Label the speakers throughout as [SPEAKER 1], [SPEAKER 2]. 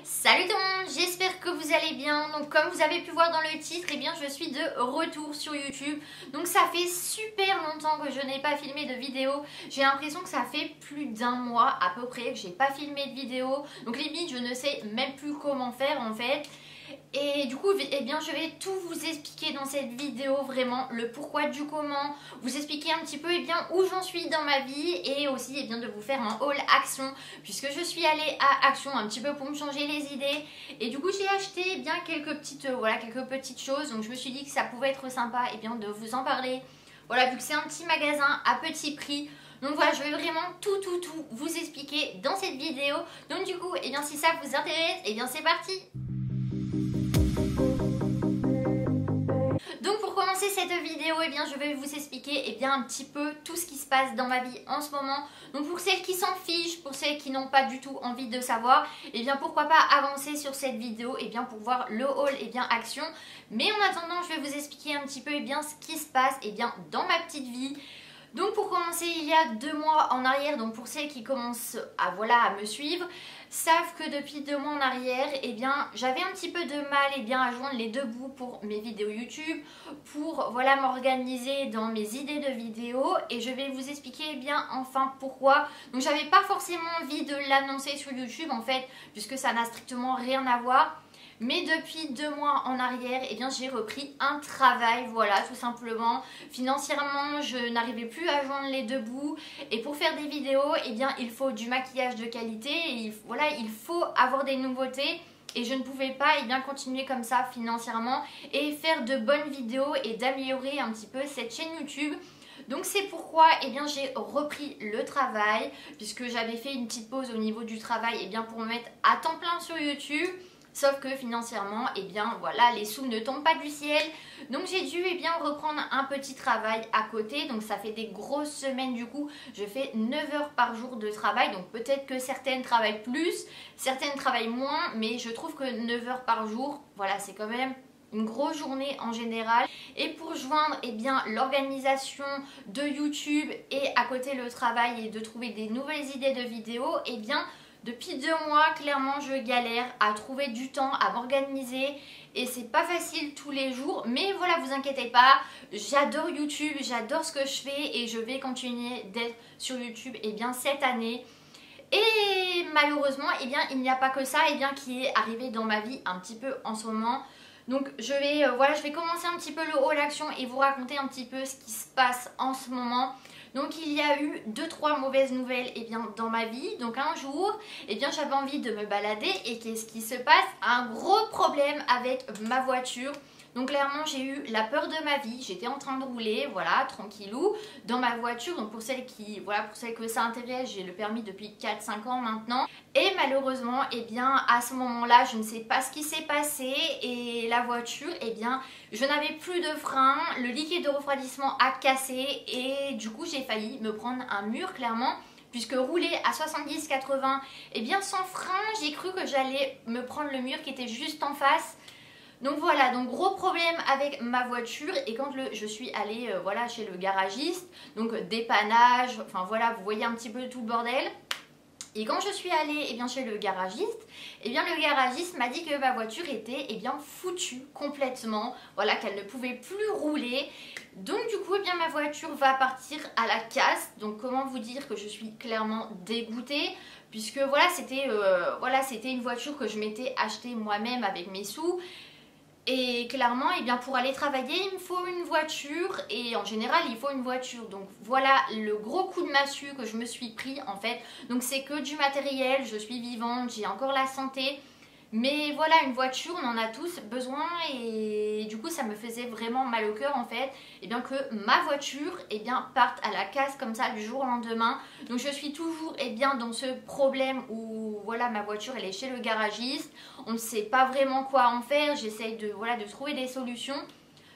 [SPEAKER 1] Salut tout le monde, j'espère que vous allez bien. Donc comme vous avez pu voir dans le titre, eh bien je suis de retour sur YouTube. Donc ça fait super longtemps que je n'ai pas filmé de vidéo. J'ai l'impression que ça fait plus d'un mois à peu près que j'ai pas filmé de vidéo. Donc limite je ne sais même plus comment faire en fait. Et du coup, eh bien, je vais tout vous expliquer dans cette vidéo, vraiment le pourquoi du comment, vous expliquer un petit peu eh bien, où j'en suis dans ma vie et aussi eh bien, de vous faire un haul Action puisque je suis allée à Action un petit peu pour me changer les idées et du coup j'ai acheté eh bien, quelques petites choses, donc je me suis dit que ça pouvait être sympa eh bien, de vous en parler. Voilà, vu que c'est un petit magasin à petit prix. Donc voilà, je vais vraiment tout vous expliquer dans cette vidéo. Donc du coup, eh bien, si ça vous intéresse, eh bien c'est parti. Donc pour commencer cette vidéo, eh bien, je vais vous expliquer eh bien, un petit peu tout ce qui se passe dans ma vie en ce moment. Donc pour celles qui s'en fichent, pour celles qui n'ont pas du tout envie de savoir, eh bien pourquoi pas avancer sur cette vidéo eh bien, pour voir le haul eh bien, Action. Mais en attendant, je vais vous expliquer un petit peu eh bien, ce qui se passe eh bien, dans ma petite vie. Donc pour commencer, il y a 2 mois en arrière, donc pour celles qui commencent à me suivre, savent que depuis 2 mois en arrière, eh bien, j'avais un petit peu de mal eh bien, à joindre les deux bouts pour mes vidéos YouTube, pour m'organiser dans mes idées de vidéos et je vais vous expliquer eh bien, enfin pourquoi. Donc j'avais pas forcément envie de l'annoncer sur YouTube en fait, puisque ça n'a strictement rien à voir. Mais depuis 2 mois en arrière, eh bien, j'ai repris un travail, voilà, tout simplement. Financièrement, je n'arrivais plus à joindre les deux bouts. Et pour faire des vidéos, eh bien, il faut du maquillage de qualité. Et voilà, il faut avoir des nouveautés. Et je ne pouvais pas eh bien, continuer comme ça financièrement et faire de bonnes vidéos et d'améliorer un petit peu cette chaîne YouTube. Donc c'est pourquoi eh bien, j'ai repris le travail, puisque j'avais fait une petite pause au niveau du travail eh bien, pour me mettre à temps plein sur YouTube. Sauf que financièrement, eh bien voilà, les sous ne tombent pas du ciel. Donc j'ai dû eh bien reprendre un petit travail à côté. Donc ça fait des grosses semaines du coup. Je fais 9 heures par jour de travail. Donc peut-être que certaines travaillent plus, certaines travaillent moins. Mais je trouve que 9 heures par jour, voilà, c'est quand même une grosse journée en général. Et pour joindre eh bien l'organisation de YouTube et à côté le travail et de trouver des nouvelles idées de vidéos, eh bien depuis 2 mois, clairement, je galère à trouver du temps, à m'organiser et c'est pas facile tous les jours. Mais voilà, vous inquiétez pas, j'adore YouTube, j'adore ce que je fais et je vais continuer d'être sur YouTube eh bien, cette année. Et malheureusement, eh bien, il n'y a pas que ça eh bien, qui est arrivé dans ma vie un petit peu en ce moment. Donc je vais commencer un petit peu le haul Action et vous raconter un petit peu ce qui se passe en ce moment. Donc il y a eu 2-3 mauvaises nouvelles eh bien, dans ma vie. Donc un jour, eh bien, j'avais envie de me balader et qu'est-ce qui se passe? Un gros problème avec ma voiture. Donc clairement j'ai eu la peur de ma vie, j'étais en train de rouler, voilà, tranquillou, dans ma voiture. Donc pour celles que ça intéresse, j'ai le permis depuis 4-5 ans maintenant. Et malheureusement, eh bien, à ce moment-là, je ne sais pas ce qui s'est passé et la voiture, eh bien, je n'avais plus de frein, le liquide de refroidissement a cassé et du coup j'ai failli me prendre un mur clairement. Puisque rouler à 70-80, eh bien sans frein, j'ai cru que j'allais me prendre le mur qui était juste en face. Donc voilà, donc gros problème avec ma voiture et quand je suis allée chez le garagiste, donc dépannage, enfin voilà, vous voyez un petit peu tout le bordel. Et quand je suis allée eh bien, chez le garagiste, eh bien, le garagiste m'a dit que ma voiture était eh bien, foutue complètement, voilà, qu'elle ne pouvait plus rouler. Donc du coup, eh bien, ma voiture va partir à la casse. Donc comment vous dire que je suis clairement dégoûtée, puisque voilà, c'était une voiture que je m'étais achetée moi-même avec mes sous. Et clairement, eh bien, pour aller travailler, il me faut une voiture et en général, il faut une voiture. Donc voilà le gros coup de massue que je me suis pris en fait. Donc c'est que du matériel, je suis vivante, j'ai encore la santé. Mais voilà, une voiture, on en a tous besoin et du coup, ça me faisait vraiment mal au cœur en fait. Et bien que ma voiture parte à la casse comme ça du jour au lendemain. Donc je suis toujours dans ce problème où voilà, ma voiture elle est chez le garagiste. On ne sait pas vraiment quoi en faire. J'essaye de trouver des solutions.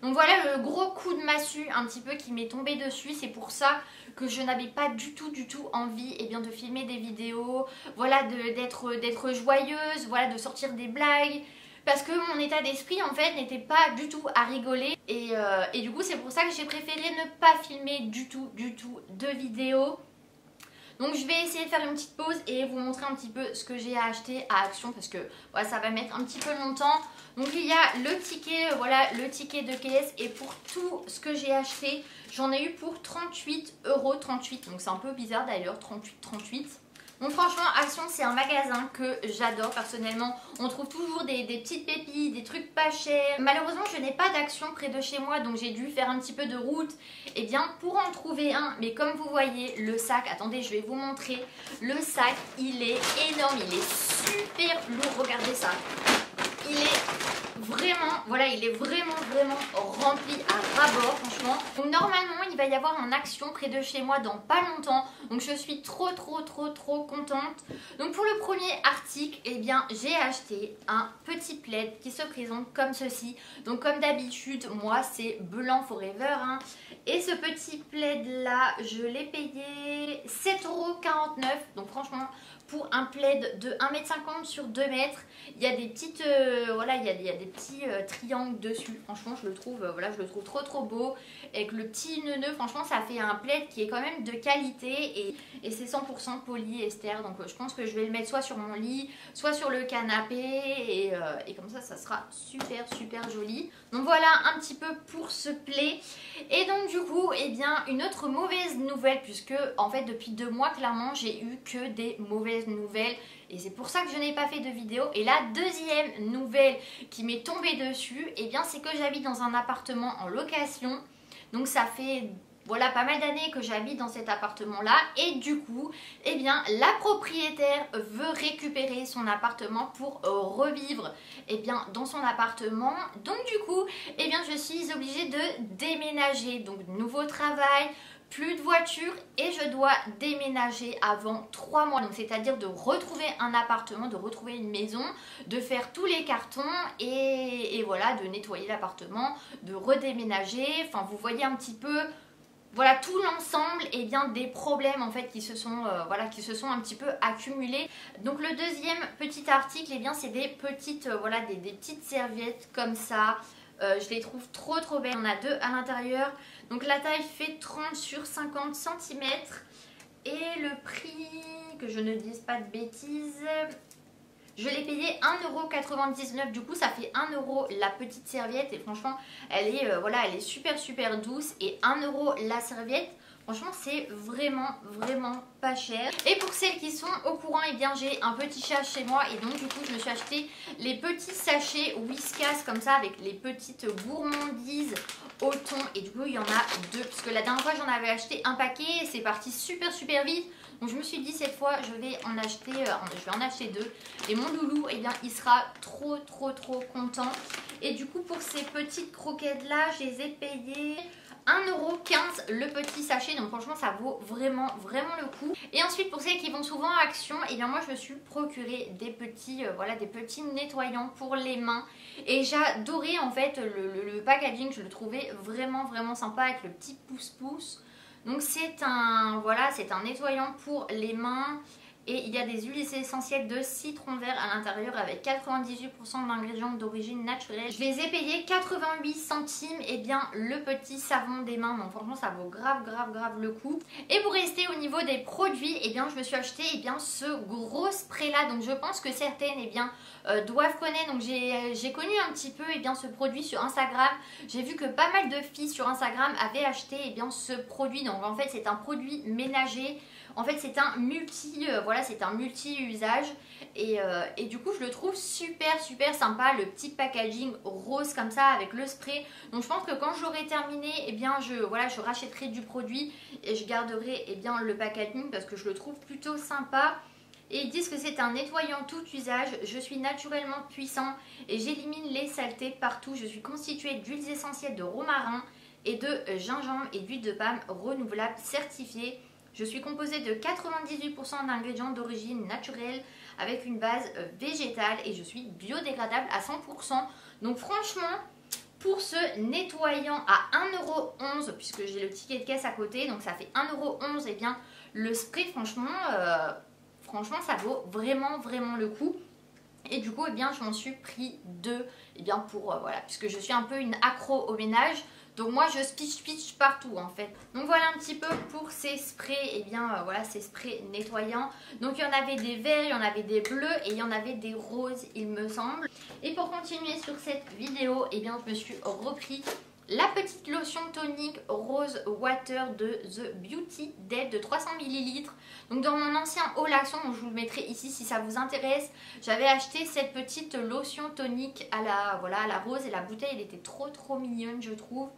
[SPEAKER 1] Donc voilà le gros coup de massue un petit peu qui m'est tombé dessus. C'est pour ça que je n'avais pas du tout envie de filmer des vidéos, voilà, d'être joyeuse, voilà, de sortir des blagues. Parce que mon état d'esprit en fait n'était pas du tout à rigoler. Et du coup c'est pour ça que j'ai préféré ne pas filmer du tout de vidéos. Donc je vais essayer de faire une petite pause et vous montrer un petit peu ce que j'ai acheté à Action parce que voilà, ça va mettre un petit peu longtemps. Donc il y a le ticket, voilà, le ticket de caisse, et pour tout ce que j'ai acheté, j'en ai eu pour 38,38 €. Donc c'est un peu bizarre d'ailleurs, 38,38 €. Donc franchement, Action, c'est un magasin que j'adore personnellement. On trouve toujours des petites pépites, des trucs pas chers. Malheureusement, je n'ai pas d'Action près de chez moi, donc j'ai dû faire un petit peu de route, et bien pour en trouver un. Mais comme vous voyez, le sac, attendez, je vais vous montrer. Le sac, il est énorme, il est super lourd, regardez ça. Il est vraiment, voilà, il est vraiment rempli à ras-bord, franchement. Donc normalement, il va y avoir un Action près de chez moi dans pas longtemps. Donc je suis trop contente. Donc pour le premier article, eh bien, j'ai acheté un petit plaid qui se présente comme ceci. Donc comme d'habitude, moi, c'est blanc forever, hein. Et ce petit plaid là, je l'ai payé 7,49 €. Donc franchement, pour un plaid de 1,50 m sur 2 mètres, il y a des petites voilà, il y a des petits triangles dessus. Franchement, je le trouve voilà, je le trouve trop beau, avec le petit nœud. Franchement, ça fait un plaid qui est quand même de qualité, et c'est 100% polyester. Donc je pense que je vais le mettre soit sur mon lit, soit sur le canapé, et comme ça sera super joli. Donc voilà un petit peu pour ce plaid. Et donc du coup, eh bien, une autre mauvaise nouvelle, puisque en fait depuis 2 mois clairement j'ai eu que des mauvaises nouvelles, et c'est pour ça que je n'ai pas fait de vidéo. Et la deuxième nouvelle qui m'est tombée dessus, eh bien, c'est que j'habite dans un appartement en location. Donc ça fait voilà pas mal d'années que j'habite dans cet appartement là, et du coup, eh bien, la propriétaire veut récupérer son appartement pour revivre, eh bien, dans son appartement. Donc du coup, eh bien, je suis obligée de déménager. Donc nouveau travail, plus de voiture, et je dois déménager avant 3 mois. Donc c'est-à-dire de retrouver un appartement, de retrouver une maison, de faire tous les cartons, et voilà, de nettoyer l'appartement, de redéménager. Enfin, vous voyez un petit peu, voilà, tout l'ensemble, et bien, des problèmes en fait qui se sont voilà, qui se sont un petit peu accumulés. Donc le deuxième petit article, et bien, c'est des petites voilà, des petites serviettes comme ça. Je les trouve trop belles. On a 2 à l'intérieur. Donc la taille fait 30 sur 50 cm. Et le prix, que je ne dise pas de bêtises, je l'ai payé 1,99 €. Du coup, ça fait 1 € la petite serviette. Et franchement, elle est, voilà, elle est super douce. Et 1 € la serviette. Franchement, c'est vraiment pas cher. Et pour celles qui sont au courant, eh bien, j'ai un petit chat chez moi. Et donc, du coup, je me suis acheté les petits sachets Whiskas comme ça, avec les petites gourmandises au thon. Et du coup, il y en a 2. Parce que la dernière fois, j'en avais acheté un paquet. Et c'est parti super vite. Donc, je me suis dit, cette fois, je vais en acheter 2. Et mon loulou, eh bien, il sera trop content. Et du coup, pour ces petites croquettes-là, je les ai payées 1,15 € le petit sachet. Donc franchement, ça vaut vraiment le coup. Et ensuite, pour celles qui vont souvent à Action, et bien moi je me suis procuré des petits voilà, des petits nettoyants pour les mains. Et j'adorais en fait le packaging. Je le trouvais vraiment sympa, avec le petit pouce-pouce. Donc c'est un, voilà, c'est un nettoyant pour les mains. Et il y a des huiles essentielles de citron vert à l'intérieur, avec 98% d'ingrédients d'origine naturelle. Je les ai payés 88 centimes, et bien, le petit savon des mains. Donc franchement, ça vaut grave le coup. Et pour rester au niveau des produits, et bien, je me suis acheté, et bien, ce gros spray là. Donc je pense que certaines, et bien, doivent connaître. Donc j'ai connu un petit peu, et bien, ce produit sur Instagram. J'ai vu que pas mal de filles sur Instagram avaient acheté, et bien, ce produit. Donc en fait, c'est un produit ménager. En fait, c'est un voilà, c'est un multi-usage, et du coup, je le trouve super sympa, le petit packaging rose comme ça avec le spray. Donc je pense que quand j'aurai terminé, eh bien, voilà, je rachèterai du produit et je garderai, eh bien, le packaging, parce que je le trouve plutôt sympa. Et ils disent que c'est un nettoyant tout usage. Je suis naturellement puissant et j'élimine les saletés partout. Je suis constituée d'huiles essentielles de romarin et de gingembre et d'huile de palme renouvelable certifiée. Je suis composée de 98% d'ingrédients d'origine naturelle avec une base végétale, et je suis biodégradable à 100%. Donc franchement, pour ce nettoyant à 1,11 €, puisque j'ai le ticket de caisse à côté, donc ça fait 1,11 €, et bien le spray, franchement, ça vaut vraiment le coup. Et du coup, eh bien, je m'en suis pris 2, eh bien, pour, voilà, puisque je suis un peu une accro au ménage. Donc moi je pitch partout en fait. Donc voilà un petit peu pour ces sprays, et bien voilà ces sprays nettoyants. Donc il y en avait des verts, il y en avait des bleus et il y en avait des roses il me semble. Et pour continuer sur cette vidéo, et bien je me suis repris la petite lotion tonique Rose Water de The Beauty Dead de 300 ml. Donc dans mon ancien haul action, je vous le mettrai ici si ça vous intéresse, j'avais acheté cette petite lotion tonique à la, voilà, à la rose, et la bouteille elle était trop mignonne je trouve.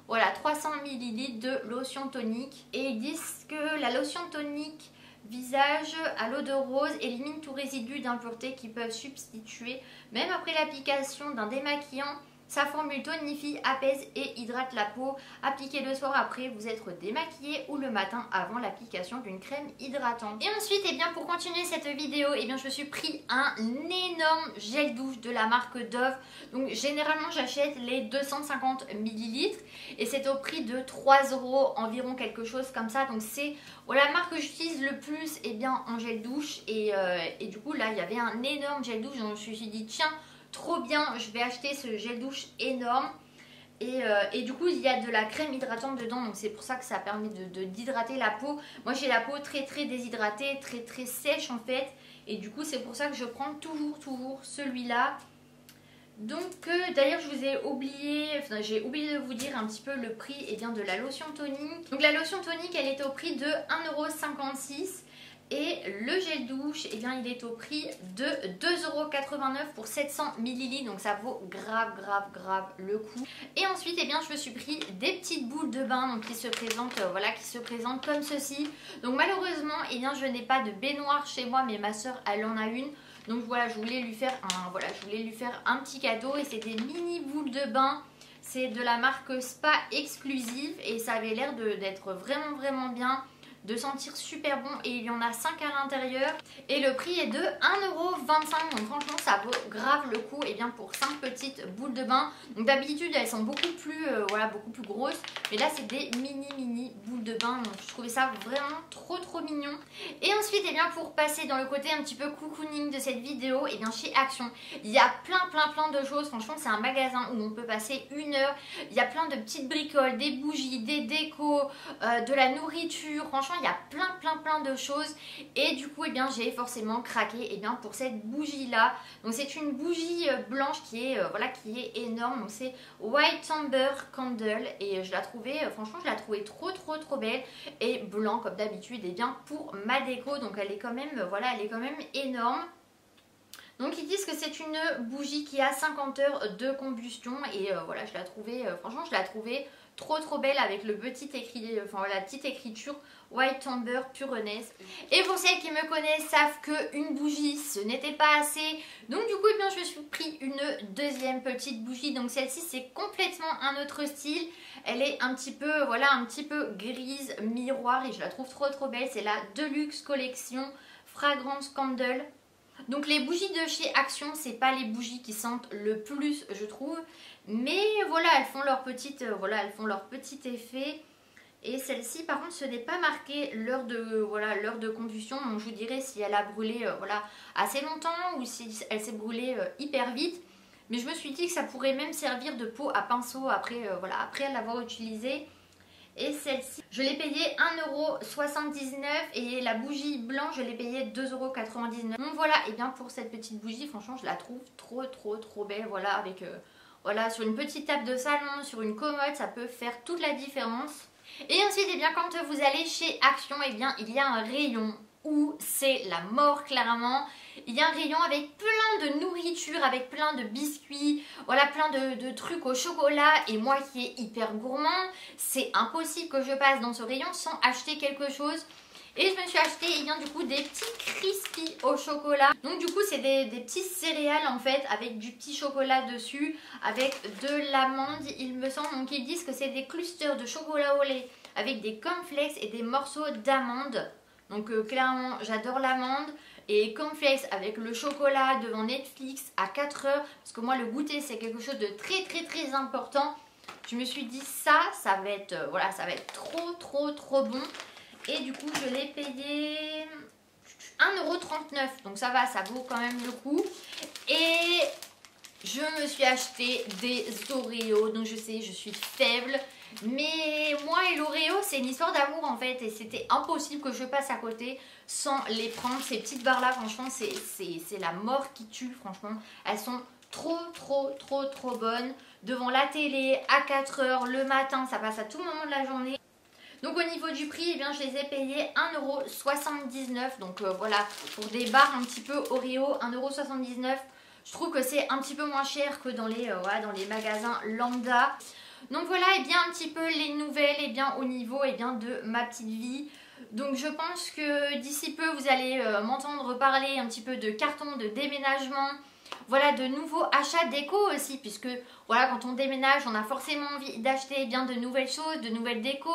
[SPEAKER 1] Voilà, 300 ml de lotion tonique. Et ils disent que la lotion tonique visage à l'eau de rose élimine tout résidu d'impuretés qui peuvent substituer, même après l'application d'un démaquillant. Sa formule tonifie, apaise et hydrate la peau. Appliquez le soir après vous être démaquillé ou le matin avant l'application d'une crème hydratante. Et ensuite, et bien pour continuer cette vidéo, et bien je me suis pris un énorme gel douche de la marque Dove. Donc généralement j'achète les 250 ml et c'est au prix de 3 € environ, quelque chose comme ça. Donc c'est voilà, la marque que j'utilise le plus et bien en gel douche. Et du coup là il y avait un énorme gel douche, donc je me suis dit tiens, trop bien, je vais acheter ce gel douche énorme. Et du coup il y a de la crème hydratante dedans, donc c'est pour ça que ça permet d'hydrater la peau. Moi j'ai la peau très déshydratée, très sèche en fait, et du coup c'est pour ça que je prends toujours celui-là. Donc d'ailleurs je vous ai oublié, j'ai oublié de vous dire un petit peu le prix et bien de la lotion tonique. Donc la lotion tonique elle est au prix de 1,56 € et le gel douche et bien il est au prix de 2,89 € pour 700 ml, donc ça vaut grave le coup. Et ensuite et bien je me suis pris des petites boules de bain donc qui se présentent voilà, qui se présentent comme ceci. Donc malheureusement et bien je n'ai pas de baignoire chez moi, mais ma soeur elle en a une. Donc voilà, je voulais lui faire un petit cadeau, et c'est des mini boules de bain. C'est de la marque Spa Exclusive et ça avait l'air d'être vraiment bien, de sentir super bon, et il y en a 5 à l'intérieur et le prix est de 1,25 €. Donc franchement ça vaut grave le coup et bien pour 5 petites boules de bain. Donc d'habitude elles sont beaucoup plus voilà, beaucoup plus grosses, mais là c'est des mini boules de bain, donc je trouvais ça vraiment trop mignon. Et ensuite et bien pour passer dans le côté un petit peu cocooning de cette vidéo, et bien chez Action il y a plein de choses. Franchement c'est un magasin où on peut passer 1 heure. Il y a plein de petites bricoles, des bougies, des décos, de la nourriture. Franchement il y a plein de choses, et du coup eh bien j'ai forcément craqué eh bien pour cette bougie là. Donc c'est une bougie blanche qui est voilà, qui est énorme. Donc c'est White Amber Candle, et je la trouvais franchement je la trouvais trop belle, et blanc comme d'habitude et bien pour ma déco. Donc elle est quand même voilà, elle est quand même énorme. Donc ils disent que c'est une bougie qui a 50 heures de combustion, et voilà, je la trouvais franchement je la trouvais trop belle avec le petit écrit, enfin la petite écriture White Amber Pureness. Et pour celles qui me connaissent savent qu'une bougie ce n'était pas assez. Donc du coup eh bien, je me suis pris une deuxième petite bougie. Donc celle-ci c'est complètement un autre style. Elle est un petit peu voilà, un petit peu grise miroir, et je la trouve trop belle. C'est la Deluxe Collection Fragrance Candle. Donc les bougies de chez Action, c'est pas les bougies qui sentent le plus je trouve, mais voilà, elles font leur petite voilà, elles font leur petit effet. Et celle-ci par contre ce n'est pas marqué l'heure de voilà, l'heure de combustion. Donc je vous dirai si elle a brûlé voilà, assez longtemps ou si elle s'est brûlée hyper vite. Mais je me suis dit que ça pourrait même servir de pot à pinceau après voilà, après l'avoir utilisée. Et celle-ci, je l'ai payée 1,79 € et la bougie blanche, je l'ai payée 2,99 €. Donc voilà, et bien pour cette petite bougie, franchement, je la trouve trop belle. Voilà, avec voilà, sur une petite table de salon, sur une commode, ça peut faire toute la différence. Et ensuite, et bien quand vous allez chez Action, et bien il y a un rayon où c'est la mort clairement. Il y a un rayon avec plein de nourriture, avec plein de biscuits, voilà, plein de trucs au chocolat. Et moi qui est hyper gourmand, c'est impossible que je passe dans ce rayon sans acheter quelque chose. Et je me suis acheté eh bien, du coup des petits crispies au chocolat. Donc du coup c'est des petits céréales en fait, avec du petit chocolat dessus, avec de l'amande il me semble. Donc ils disent que c'est des clusters de chocolat au lait avec des cornflakes et des morceaux d'amande. Donc clairement j'adore l'amande. Et cornflakes avec le chocolat devant Netflix à 4 heures. Parce que moi le goûter c'est quelque chose de très important. Je me suis dit ça va être voilà, ça va être trop bon. Et du coup je l'ai payé 1,39 €. Donc ça va, ça vaut quand même le coup. Et je me suis acheté des Oreos. Donc je sais, je suis faible. Mais moi et l'Oreo, c'est une histoire d'amour en fait. Et c'était impossible que je passe à côté sans les prendre. Ces petites barres là, franchement, c'est la mort qui tue. Franchement, elles sont trop bonnes. Devant la télé, à 4 heures, le matin, ça passe à tout moment de la journée. Donc au niveau du prix, eh bien, je les ai payés 1,79 €. Donc voilà, pour des barres un petit peu Oreo, 1,79 €. Je trouve que c'est un petit peu moins cher que dans les, voilà, dans les magasins lambda. Donc voilà, et bien un petit peu les nouvelles et bien au niveau et bien de ma petite vie. Donc je pense que d'ici peu vous allez m'entendre parler un petit peu de carton, de déménagement. Voilà, de nouveaux achats déco aussi, puisque voilà, quand on déménage, on a forcément envie d'acheter eh bien de nouvelles choses, de nouvelles décos.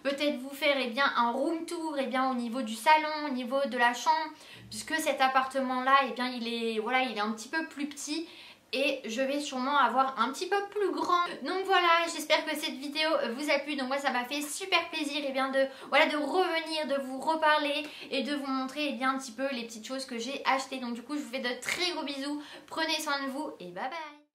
[SPEAKER 1] Peut-être vous faire eh bien un room tour eh bien au niveau du salon, au niveau de la chambre, puisque cet appartement là eh bien il est voilà, il est un petit peu plus petit. Et je vais sûrement avoir un petit peu plus grand. Donc voilà, j'espère que cette vidéo vous a plu. Donc moi ça m'a fait super plaisir et bien de, voilà, de revenir, de vous reparler et de vous montrer et bien un petit peu les petites choses que j'ai achetées. Donc du coup je vous fais de très gros bisous. Prenez soin de vous et bye bye.